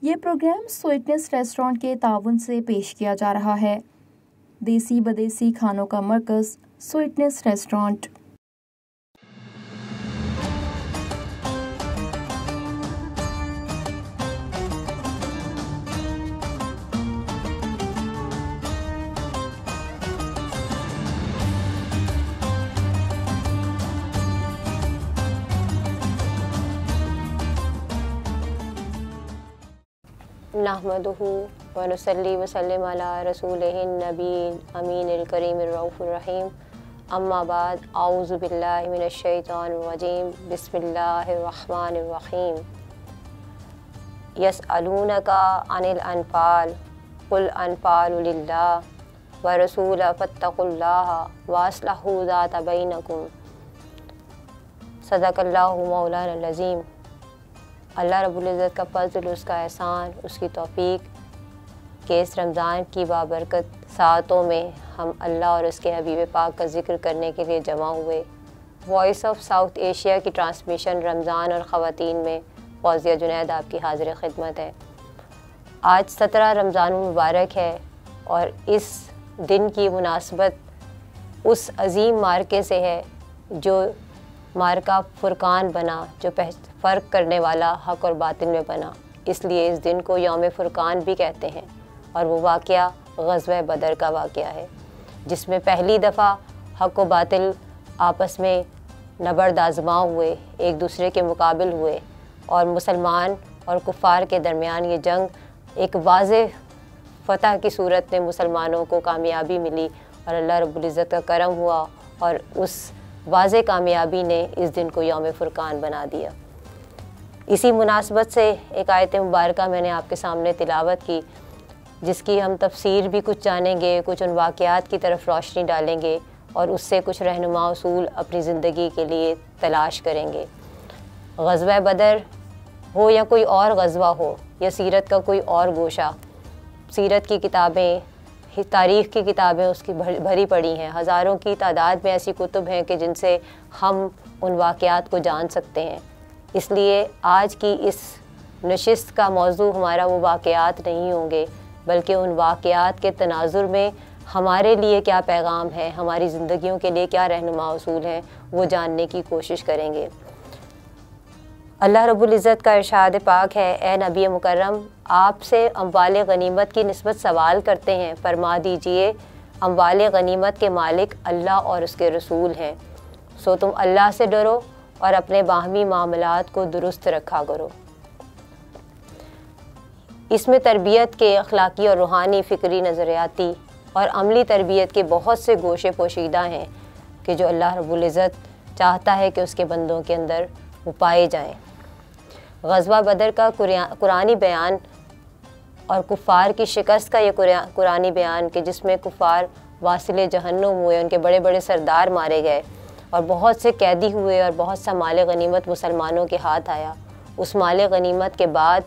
ये programme sweetness restaurant के ताउन से पेश किया जा रहा है। देसी बदेसी खानों का मरकज़ स्वीटनेस रेस्टोरेंट। नहमदुहु व नुसल्ली व सल्लिम अला रसूलिहिन नबील अमीनिल करीमिर रऊफुर रहीम। अम्मा बाद औज़ु बिल्लाहि मिनश शैतानिर रजीम। बिस्मिल्लाहिर रहमानिर रहीम। यसअलूनका अनिल अनफाल कुल अनफालु लिल्लाह व रसूलहु फत्तकुल्लाह व अस्लिहू ज़ाता बैनकुम। सदक़ल्लाहु मौलाना अज़ीम। अल्लाह रब्बुल इज़्ज़त का फ़ज़ल, उसका एहसान, उसकी तौफ़ीक कि इस रमज़ान की बाबरकत सातों में हम अल्लाह और उसके हबीब पाक का ज़िक्र करने के लिए जमा हुए। वॉइस ऑफ साउथ एशिया की ट्रांसमिशन रमज़ान और ख़वातीन में फौजिया जुनैद आपकी हाज़िर ख़िदमत है। आज 17 रमज़ान मुबारक है और इस दिन की मुनासबत उस अज़ीम मार्के से है जो मार्का फ़ुरक़ान बना, जो फ़र्क करने वाला हक़ और बातिल में बना। इसलिए इस दिन को यौम फ़ुरक़ान भी कहते हैं। और वो वाक़या ग़ज़वा बदर का वाक़या है, जिसमें पहली दफ़ा हक़ व बातिल आपस में नबर्द आज़मा हुए, एक दूसरे के मुकाबिल हुए और मुसलमान और कुफ़ार के दरमियान ये जंग एक वाज़ेह फ़तह की सूरत में मुसलमानों को कामयाबी मिली और अल्लाह रब्बुल इज़्ज़त का करम हुआ और उस वाज़ेह कामयाबी ने इस दिन को यौम फ़ुरक़ान बना दिया। इसी मुनासबत से एक आयत मुबारका मैंने आपके सामने तिलावत की, जिसकी हम तफसीर भी कुछ जानेंगे, कुछ उन वाक़यात की तरफ रोशनी डालेंगे और उससे कुछ रहनुमा उसूल अपनी ज़िंदगी के लिए तलाश करेंगे। ग़ज़वा बदर हो या कोई और ग़ज़वा हो या सीरत का कोई और गोशा, सीरत की किताबें, तारीख़ की किताबें उसकी भरी पड़ी हैं। हज़ारों की तादाद में ऐसी कुतुब हैं कि जिनसे हम उन वाक़यात को जान सकते हैं। इसलिए आज की इस नशिस्त का मौजू हमारा वो वाक़यात नहीं होंगे, बल्कि उन वाक़यात के तनाजुर में हमारे लिए क्या पैगाम है, हमारी ज़िंदगियों के लिए क्या रहनुमा उसूल हैं, वो जानने की कोशिश करेंगे। अल्लाह रब्बुल इज़्ज़त का इरशाद पाक है, ए नबी मुकर्रम, आपसे अम्वाल गनीमत की निस्बत सवाल करते हैं, फरमा दीजिए अम्वाल गनीमत के मालिक अल्लाह और उसके रसूल हैं। सो तुम अल्लाह से डरो और अपने बाहमी मामलात को दुरुस्त रखा करो। इसमें तरबियत के अखलाकी और रूहानी, फ़िक्री, नज़रियाती और अमली तरबियत के बहुत से गोशे पोशीदा हैं कि जो अल्लाह रब्बुल इज़्ज़त चाहता है कि उसके बंदों के अंदर वो पाए जाएँ। ग़ज़वा बदर का कुरानी बयान और कुफ़ार की शिकस्त का ये कुरानी बयान कि जिसमें कुफ़ार वासिले जहन्नुम हुए, उनके बड़े बड़े सरदार मारे गए और बहुत से कैदी हुए और बहुत सा माल गनीमत मुसलमानों के हाथ आया। उस माल गनीमत के बाद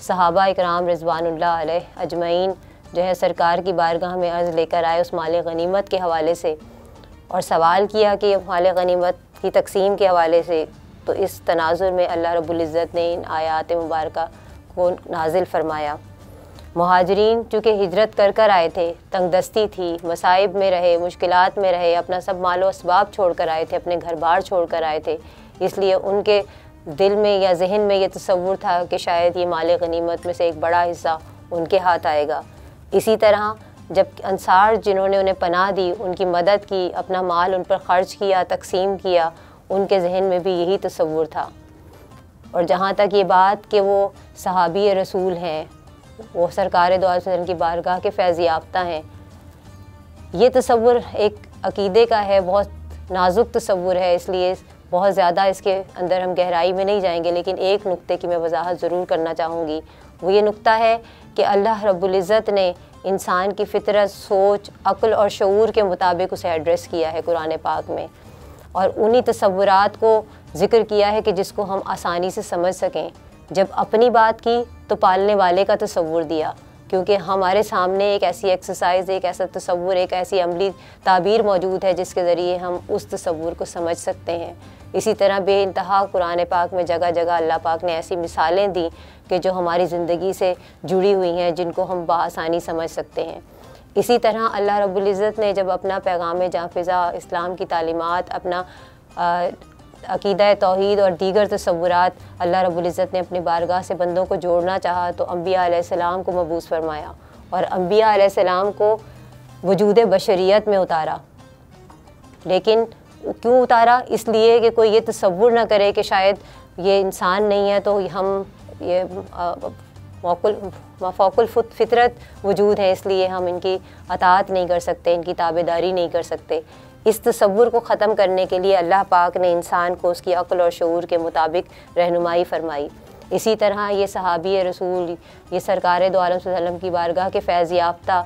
सहाबा इकराम रिज़वानुल्लाह अलैह अजमईन जो है सरकार की बारगाह में अर्ज़ लेकर आए उस माल गनीमत के हवाले से और सवाल किया कि माल गनीमत की तकसीम के हवाले से। तो इस तनाजुर में अल्लाह रब्बुल इज़्ज़त ने इन आयात मुबारका को नाजिल फरमाया। मुहाजिरीन चूँकि हिजरत कर कर आए थे, तंगदस्ती थी, मसाइब में रहे, मुश्किलात में रहे, अपना सब मालो असबाब छोड़ कर आए थे, अपने घर बार छोड़ कर आए थे, इसलिए उनके दिल में या जहन में ये तसव्वुर था कि शायद ये माल गनीमत में से एक बड़ा हिस्सा उनके हाथ आएगा। इसी तरह जब अंसार जिन्होंने उन्हें पनाह दी, उनकी मदद की, अपना माल उन पर ख़र्च किया, तकसीम किया, उनके जहन में भी यही तसव्वुर था। और जहाँ तक ये बात कि वो सहाबी रसूल हैं, वो सरकार दो आलम की बारगाह के फैज़ याफ्ता हैं, ये तसव्वुर एक अक़ीदे का है, बहुत नाजुक तसव्वुर है, इसलिए बहुत ज़्यादा इसके अंदर हम गहराई में नहीं जाएंगे। लेकिन एक नुक्ते की मैं वजाहत ज़रूर करना चाहूँगी, वो ये नुक्ता है कि अल्लाह रब्बुल इज़्ज़त ने इंसान की फ़ितरत, सोच, अक्ल और शऊर के मुताबिक उसे एड्रेस किया है कुरान पाक में और उन्हीं तसव्वुरात को ज़िक्र किया है कि जिसको हम आसानी से समझ सकें। जब अपनी बात की तो पालने वाले का तसव्वुर दिया, क्योंकि हमारे सामने एक ऐसी एक्सरसाइज, एक ऐसा तसव्वुर, एक ऐसी अमली ताबीर मौजूद है जिसके ज़रिए हम उस तसव्वुर को समझ सकते हैं इसी तरह बेइंतहा कुरान पाक में जगह जगह अल्लाह पाक ने ऐसी मिसालें दी कि जो हमारी ज़िंदगी से जुड़ी हुई हैं, जिनको हम बआसानी समझ सकते हैं। इसी तरह अल्लाह रब्बुल इज़्ज़त ने जब अपना पैगाम जाफ़िज़ा, इस्लाम की तालीमात, अपना अक़ीदा तौहीद और दीगर तसव्वुरात अल्लाह रब्बुल इज़्ज़त ने अपनी बारगाह से बंदों को जोड़ना चाहा तो अम्बिया अलैहिस्सलाम को मबूस फरमाया और अम्बिया अलैहिस्सलाम को वजूद बशरियत में उतारा। लेकिन क्यों उतारा? इसलिए कि कोई ये तसव्वुर ना करे कि शायद ये इंसान नहीं है तो हम ये मफ़ौकुल फितरत वजूद है, इसलिए हम इनकी अताअत नहीं कर सकते, इनकी ताबेदारी नहीं कर सकते। इस तसव्वुर को ख़त्म करने के लिए अल्लाह पाक ने इंसान को उसकी अक्ल और शऊर के मुताबिक रहनुमाई फ़रमाई। इसी तरह ये सहाबी रसूल, ये सरकार दो आलम सल्लल्लाहु अलैहि वसल्लम की बारगाह के फैज़ याफ्ता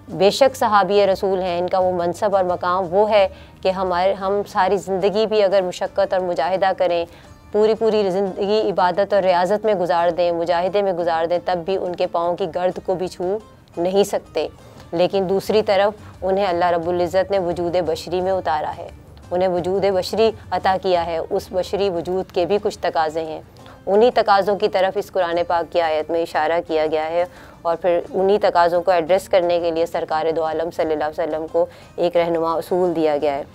बेशक सहाबी रसूल हैं, इनका वो मनसब और मकाम वो है कि हम सारी ज़िंदगी भी अगर मुशक्क़त और मुजाहिदा करें, पूरी ज़िंदगी इबादत और रियाज़त में गुजार दें, मुजाहिदे में गुजार दें, तब भी उनके पाँव की गर्द को भी छू नहीं सकते। लेकिन दूसरी तरफ उन्हें अल्लाह रब्बुल इज़्ज़त ने वजूद बशरी में उतारा है, उन्हें वजूद बशरी अता किया है। उस बशरी वजूद के भी कुछ तकाज़े हैं, उन्हीं तकाज़ों की तरफ इस कुरान पाक की आयत में इशारा किया गया है और फिर उन्हीं तकाज़ों को एड्रेस करने के लिए सरकार दो आलम सल्लल्लाहु अलैहि वसल्लम को एक रहनुमा उसूल दिया गया है।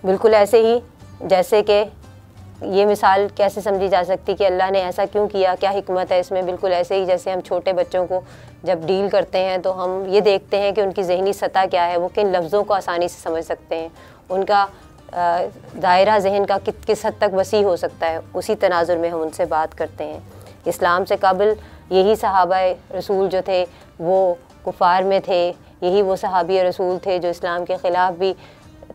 बिल्कुल ऐसे ही जैसे कि ये मिसाल कैसे समझी जा सकती कि अल्लाह ने ऐसा क्यों किया, क्या हिकमत है इसमें। बिल्कुल ऐसे ही जैसे हम छोटे बच्चों को जब डील करते हैं तो हम ये देखते हैं कि उनकी ज़हनी सतह क्या है, वो किन लफ्ज़ों को आसानी से समझ सकते हैं, उनका दायरा ज़हन का किस हद तक वसी हो सकता है। उसी तनाजुर में हम उनसे बात करते हैं। इस्लाम से कबल यही सहाबा रसूल जो थे वो कुफ़ार में थे, यही वो सहाबी रसूल थे जो इस्लाम के ख़िलाफ़ भी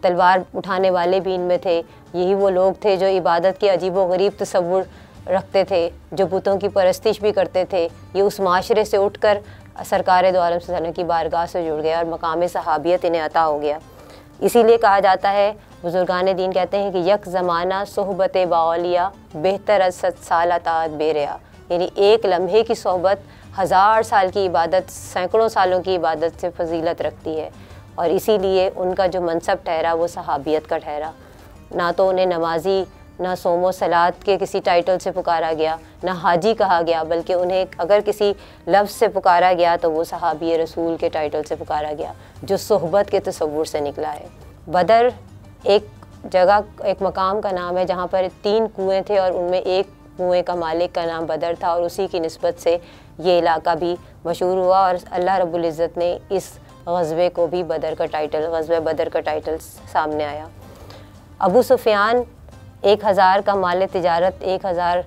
तलवार उठाने वाले भी इनमें थे, यही वो लोग थे जो इबादत के अजीब व गरीब तसव्वुर रखते थे, जो बुतों की परस्तिश भी करते थे। ये उस माशरे से उठकर सरकार दो आलम सल्लल्लाहु अलैहि वसल्लम की बारगाह से जुड़ गया और मकाम सहाबियत इन्हें अता हो गया। इसीलिए कहा जाता है, बुजुर्गान दीन कहते हैं कि यक ज़माना सोहबत बालिया बेहतर अज 7 साल तात बेरिया, यानी एक लम्हे की सोहबत 1000 साल की इबादत, सैकड़ों सालों की इबादत से फजीलत रखती है। और इसीलिए उनका जो मनसब ठहरा वो सहाबियत का ठहरा। ना तो उन्हें नमाजी, ना सोमो सलात के किसी टाइटल से पुकारा गया, ना हाजी कहा गया, बल्कि उन्हें अगर किसी लफ्ज़ से पुकारा गया तो वो सहाबी रसूल के टाइटल से पुकारा गया, जो सोहबत के तसव्वुर से निकला है। बदर एक जगह, एक मकाम का नाम है जहाँ पर 3 कुएँ थे और उनमें एक कुएँ का मालिक का नाम बदर था और उसी की निस्बत से ये इलाका भी मशहूर हुआ और अल्लाह रब्बुल इज़्ज़त ने इस ग़ज़वे को भी बदर का टाइटल, ग़ज़वे बदर का टाइटल सामने आया। अबू सुफियान 1000 का माल तिजारत, 1000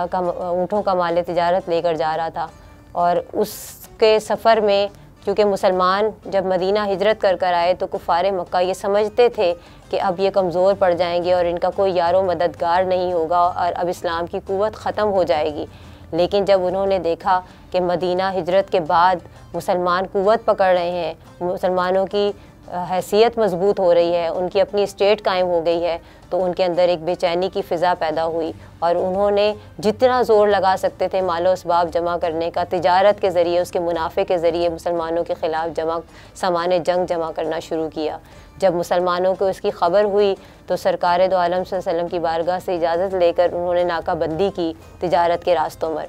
का ऊँटों का माल तिजारत लेकर जा रहा था और उसके सफ़र में क्योंकि मुसलमान जब मदीना हिजरत कर आए तो कुफ़ारे मक्का ये समझते थे कि अब ये कमज़ोर पड़ जाएंगे और इनका कोई यारो मददगार नहीं होगा और अब इस्लाम की क़ुव्वत ख़त्म हो जाएगी। लेकिन जब उन्होंने देखा कि मदीना हिजरत के बाद मुसलमान क़ुव्वत पकड़ रहे हैं, मुसलमानों की हैसियत मजबूत हो रही है, उनकी अपनी स्टेट कायम हो गई है, तो उनके अंदर एक बेचैनी की फ़िज़ा पैदा हुई और उन्होंने जितना ज़ोर लगा सकते थे मालो असबाब जमा करने का, तिजारत के ज़रिए, उसके मुनाफे के ज़रिए मुसलमानों के ख़िलाफ़ सामान जंग जमा करना शुरू किया। जब मुसलमानों को इसकी ख़बर हुई तो सरकार दो आलम सल्लल्लाहु अलैहि वसल्लम की बारगाह से इजाज़त लेकर उन्होंने नाकाबंदी की तिजारत के रास्तों पर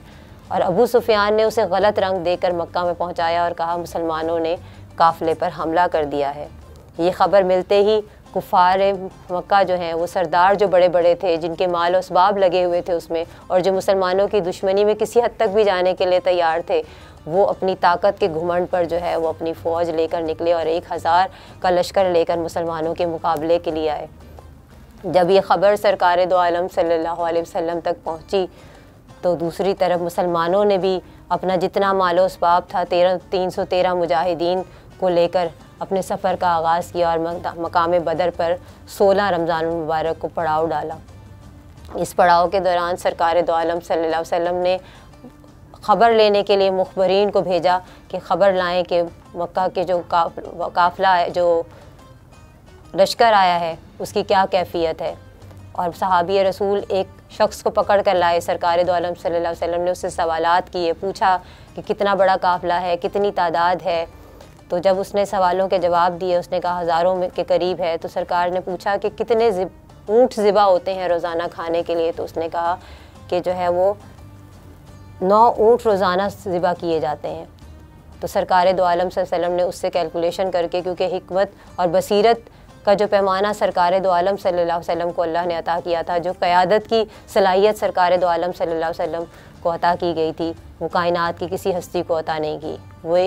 और अबू सुफियान ने उसे गलत रंग देकर मक्का में पहुँचाया और कहा मुसलमानों ने काफ़िले पर हमला कर दिया है। ये ख़बर मिलते ही कुफ़ार मक्का जो हैं, वो सरदार जो बड़े बड़े थे, जिनके माल असबाब लगे हुए थे उसमें और जो मुसलमानों की दुश्मनी में किसी हद तक भी जाने के लिए तैयार थे, वो अपनी ताकत के घुमंड पर जो है वो अपनी फ़ौज लेकर निकले और 1000 का लश्कर लेकर मुसलमानों के मुकाबले के लिए आए। जब ये ख़बर सरकार दो आलम सल्लल्लाहु अलैहि वसल्लम तक पहुँची तो दूसरी तरफ मुसलमानों ने भी अपना जितना मालो असबाब था 313 मुजाहिदीन को लेकर अपने सफ़र का आगाज़ किया और मकाम बदर पर 16 रमज़ान मुबारक को पड़ाव डाला। इस पड़ाव के दौरान सरकार दो आलम सल्लल्लाहु अलैहि वसल्लम ने ख़बर लेने के लिए मुखबरीन को भेजा कि ख़बर लाएं कि मक्का के जो काफ़िला है, जो लश्कर आया है, उसकी क्या कैफियत है। और सहाबी रसूल एक शख्स को पकड़ कर लाए। सरकार दो आलम सल्लल्लाहु अलैहि वसल्लम ने उससे सवालात किए, पूछा कि कितना बड़ा काफ़िला है, कितनी तादाद है। तो जब उसने सवालों के जवाब दिए, उसने कहा हज़ारों में के करीब है। तो सरकार ने पूछा कि कितने ऊँट ज़िबा होते हैं रोज़ाना खाने के लिए, तो उसने कहा कि जो है वो 9 ऊँट रोज़ाना ज़िबा किए जाते हैं। तो सरकार दो आलम सल्लल्लाहु अलैहि वसल्लम ने उससे कैलकुलेशन करके, क्योंकि हिकमत और बसीरत का जो पैमाना सरकार दो आलम सल्लल्लाहु अलैहि वसल्लम को अल्लाह ने अता किया था, जो क़यादत की सलाहियत सरकार दो आलम सल्लल्लाहु अलैहि वसल्लम को अता की गई थी, वो कायनात की किसी हस्ती को अता नहीं की। वो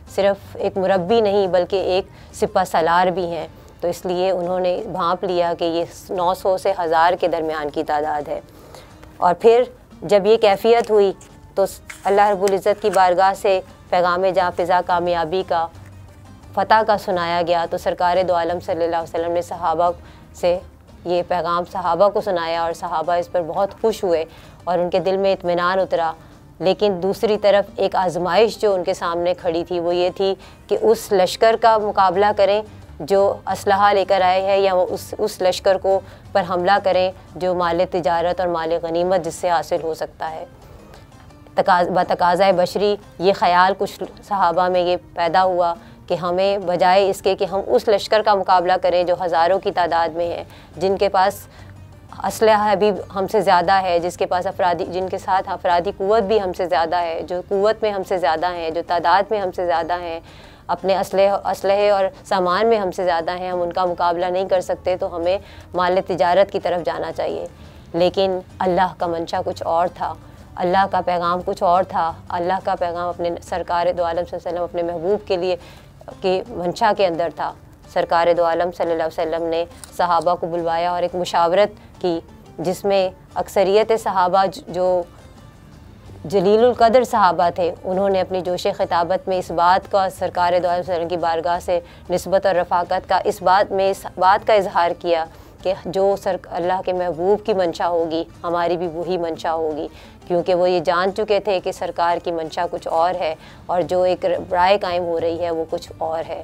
सिर्फ़ एक मुरब्बी नहीं बल्कि एक सिपह सालार भी हैं। तो इसलिए उन्होंने भांप लिया कि ये 900 से 1000 के दरमियान की तादाद है। और फिर जब ये कैफियत हुई तो अल्लाह रब्बुल इज़्ज़त की बारगाह से पैगाम जहाँ फ़िज़ा कामयाबी का फ़तह का सुनाया गया। तो सरकार दो आलम सल्लल्लाहु अलैहि वसल्लम ने सहाबा से ये पैगाम सहाबा को सुनाया और सहाबा इस पर बहुत खुश हुए और उनके दिल में इत्मीनान उतरा। लेकिन दूसरी तरफ एक आजमाइश जो उनके सामने खड़ी थी वो ये थी कि उस लश्कर का मुकाबला करें जो असलहा लेकर आए हैं, या वो उस लश्कर को पर हमला करें जो माल तिजारत और माल गनीमत जिससे हासिल हो सकता है। बतकाज़ा बशरी ये ख़याल कुछ सहाबा में ये पैदा हुआ कि हमें बजाय इसके कि हम उस लश्कर का मुकाबला करें जो हज़ारों की तादाद में है, जिनके पास असलहा भी हमसे ज़्यादा है, जिनके साथ अफरादी क़ुव्वत भी हमसे ज़्यादा है, जो क़ुव्वत में हमसे ज़्यादा हैं, जो तादाद में हमसे ज़्यादा हैं, अपने असलहे और सामान में हमसे ज़्यादा हैं, हम उनका मुकाबला नहीं कर सकते, तो हमें माल तिजारत की तरफ जाना चाहिए। लेकिन अल्लाह का मंशा कुछ और था, अल्लाह का पैगाम कुछ और था। अल्लाह का पैगाम अपने सरकार दो आलम सल्लल्लाहु अलैहि वसल्लम अपने महबूब के लिए के मंशा के अंदर था। सरकार दो आलम सल्लल्लाहु अलैहि वसल्लम ने सहाबा को बुलवाया और एक मुशावरत की, जिसमें अक्सरियत सहाबा जो जलीलुल कदर सहाबा थे, उन्होंने अपनी जोश ख़िताबत में इस बात का सरकार दो आलम सल्लल्लाहु अलैहि वसल्लम की बारगाह से निस्बत और रफ़ाकत का इस बात का इजहार किया कि जो अल्लाह के महबूब की मंशा होगी हमारी भी वही मंशा होगी, क्योंकि वो ये जान चुके थे कि सरकार की मंशा कुछ और है और जो एक राय कायम हो रही है वो कुछ और है।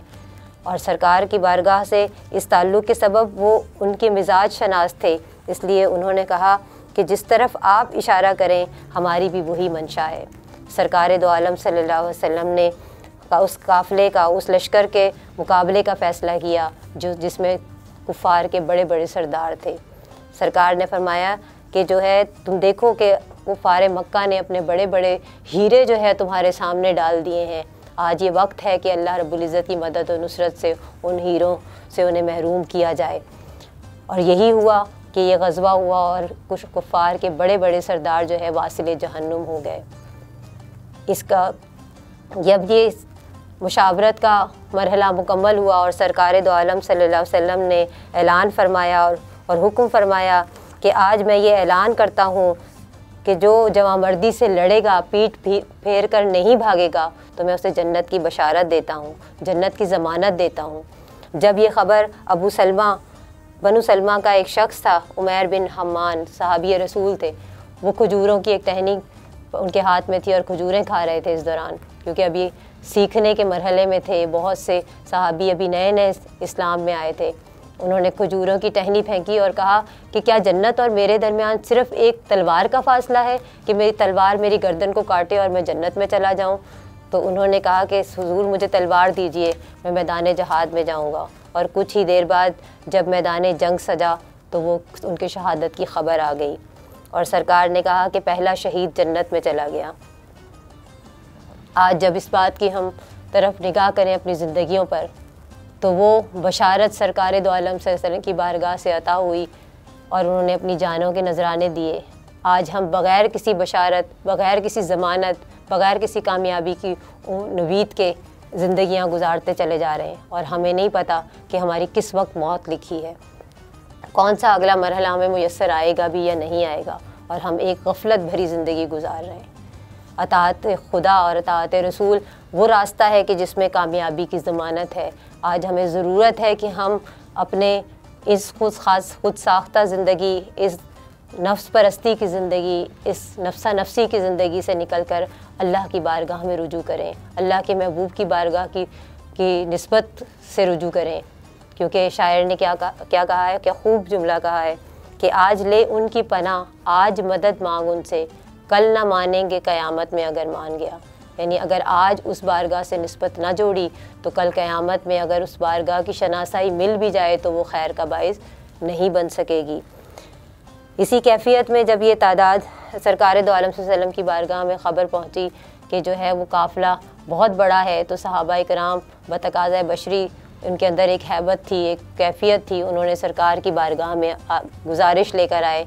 और सरकार की बारगाह से इस ताल्लुक़ के सबब वो उनके मिजाज शनास थे, इसलिए उन्होंने कहा कि जिस तरफ आप इशारा करें हमारी भी वही मंशा है। सरकार दो आलम सल्लल्लाहु अलैहि वसल्लम ने उस काफ़िले का, उस लश्कर के मुकाबले का फ़ैसला किया जिसमें कुफ़ार के बड़े बड़े सरदार थे। सरकार ने फरमाया कि जो है तुम देखो कि कुफ़ार मक्का ने अपने बड़े बड़े हीरे जो है तुम्हारे सामने डाल दिए हैं। आज ये वक्त है कि अल्लाह रब्बुल इज़्ज़त की मदद और नुसरत से उन हीरों से उन्हें महरूम किया जाए। और यही हुआ कि ये ग़ज़वा हुआ और कुछ कुफ़ार के बड़े बड़े सरदार जो है वासिले जहन्नुम हो गए। जब ये मुशावरत का मरहला मुकम्मल हुआ और सरकार दो आलम सल्लल्लाहु अलैहि वसल्लम ने ऐलान फरमाया और हुक्म फरमाया कि आज मैं ये ऐलान करता हूँ कि जो जवामर्दी से लड़ेगा, पीठ फेर कर नहीं भागेगा, तो मैं उसे जन्नत की बशारत देता हूँ, जन्नत की ज़मानत देता हूँ। जब ये ख़बर बनु सलमा का एक शख्स था, उमैर बिन हम्मान सहाबी रसूल थे, वो खजूरों की एक टहनी उनके हाथ में थी और खजूरें खा रहे थे इस दौरान, क्योंकि अभी सीखने के मरहले में थे। बहुत से सहाबी अभी नए नए इस्लाम में आए थे। उन्होंने खजूरों की टहनी फेंकी और कहा कि क्या जन्नत और मेरे दरमियान सिर्फ़ एक तलवार का फ़ासला है कि मेरी तलवार मेरी गर्दन को काटे और मैं जन्नत में चला जाऊं? तो उन्होंने कहा कि हुजूर मुझे तलवार दीजिए, मैं मैदान जहाद में जाऊंगा। और कुछ ही देर बाद जब मैदान जंग सजा तो वो उनकी शहादत की ख़बर आ गई और सरकार ने कहा कि पहला शहीद जन्नत में चला गया। आज जब इस बात की हम तरफ निगाह करें अपनी ज़िंदगियों पर, तो वो बशारत सरकार दो आलम सल्लल्लाहु अलैहि वसल्लम की बारगाह से अता हुई और उन्होंने अपनी जानों के नजराने दिए। आज हम बग़ैर किसी बशारत, बग़ैर किसी ज़मानत, बग़ैर किसी कामयाबी की नवीद के ज़िंदगियां गुजारते चले जा रहे हैं और हमें नहीं पता कि हमारी किस वक्त मौत लिखी है, कौन सा अगला मरहला हमें मुयस्सर आएगा भी या नहीं आएगा, और हम एक गफलत भरी ज़िंदगी गुजार रहे हैं। अताअत खुदा और अताअत रसूल वो रास्ता है कि जिसमें कामयाबी की ज़मानत है। आज हमें ज़रूरत है कि हम अपने इस खुद साख्ता ज़िंदगी, इस नफ्स परस्ती की ज़िंदगी, इस नफ्सा नफ्सी की ज़िंदगी से निकल कर अल्लाह की बारगाह में रुजू करें, अल्लाह के महबूब की बारगाह की निस्बत से रुजू करें। क्योंकि शायर ने क्या कहा है, क्या खूब जुमला कहा है कि आज ले उनकी पनाह, आज मदद मांग उनसे, कल ना मानेंगे क़यामत में अगर मान गया। यानी अगर आज उस बारगाह से निस्बत ना जोड़ी तो कल क़यामत में अगर उस बारगाह की शनासाई मिल भी जाए तो वो खैर का बाइस नहीं बन सकेगी। इसी कैफियत में जब ये तादाद सरकार दो आलम सल्लल्लाहु अलैहि वसल्लम की बारगाह में ख़बर पहुँची कि जो है वो काफ़िला बहुत बड़ा है, तो सहाबाए किराम बतकाज़ा बशरी उनके अंदर एक हैबत थी, एक कैफियत थी, उन्होंने सरकार की बारगाह में गुजारिश लेकर आए।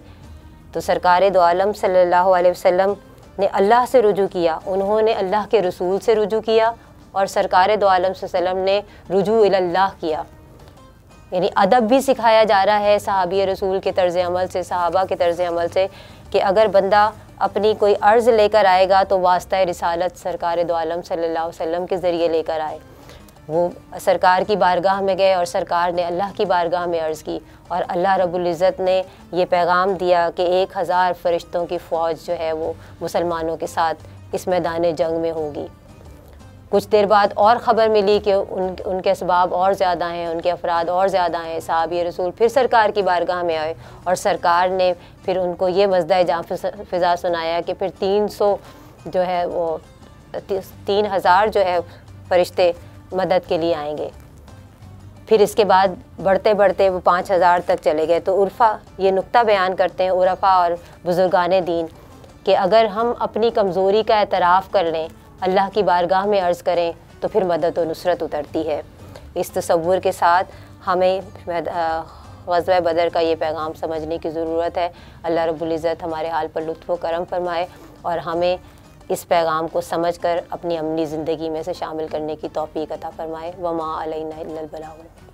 तो सरकार दो आलम सल्लल्लाहु अलैहि वसल्लम ने अल्लाह से रुजू किया, उन्होंने अल्लाह के रसूल से रुजू किया और सरकार दो आलम सल्लल्लाहु अलैहि वसल्लम ने रुजू इल्लाह किया। यानी अदब भी सिखाया जा रहा है सहाबी रसूल के तर्ज़ अमल से, सहाबा के तर्ज़ अमल से, कि अगर बंदा अपनी कोई अर्ज़ लेकर आएगा तो वास्ता रिसालत सरकार दो आलम सल्लल्लाहु अलैहि वसल्लम के ज़रिए लेकर आए। वो सरकार की बारगाह में गए और सरकार ने अल्लाह की बारगाह में अर्ज़ की और अल्लाह रब्बुल इज़्ज़त ने ये पैगाम दिया कि 1000 फ़रिश्तों की फ़ौज जो है वो मुसलमानों के साथ इस मैदान जंग में होगी। कुछ देर बाद और ख़बर मिली कि उनके असबाब और ज़्यादा हैं, उनके अफराद और ज़्यादा हैं। सहाबी रसूल फिर सरकार की बारगाह में आए और सरकार ने फिर उनको ये मज़दा जाँ फ़िज़ा सुनाया कि फिर 300 जो है वो 3000 जो है फ़रिश्ते मदद के लिए आएंगे। फिर इसके बाद बढ़ते बढ़ते वो 5000 तक चले गए। तो उर्फ़ा ये नुक्ता बयान करते हैं उरफ़ा और बुज़ुर्गान दीन कि अगर हम अपनी कमज़ोरी का एतराफ़ कर लें, अल्लाह की बारगाह में अर्ज़ करें तो फिर मदद व नुसरत उतरती है। इस तसव्वुर के साथ हमें ग़ज़वा बदर का ये पैगाम समझने की ज़रूरत है। अल्लाह रब्बुल इज़्ज़त हमारे हाल पर लुत्फ़ व करम फरमाए और हमें इस पैगाम को समझकर अपनी अमली ज़िंदगी में से शामिल करने की तौफ़ीक़ अता फ़रमाए। वमा अलैना इल्लल बलाग।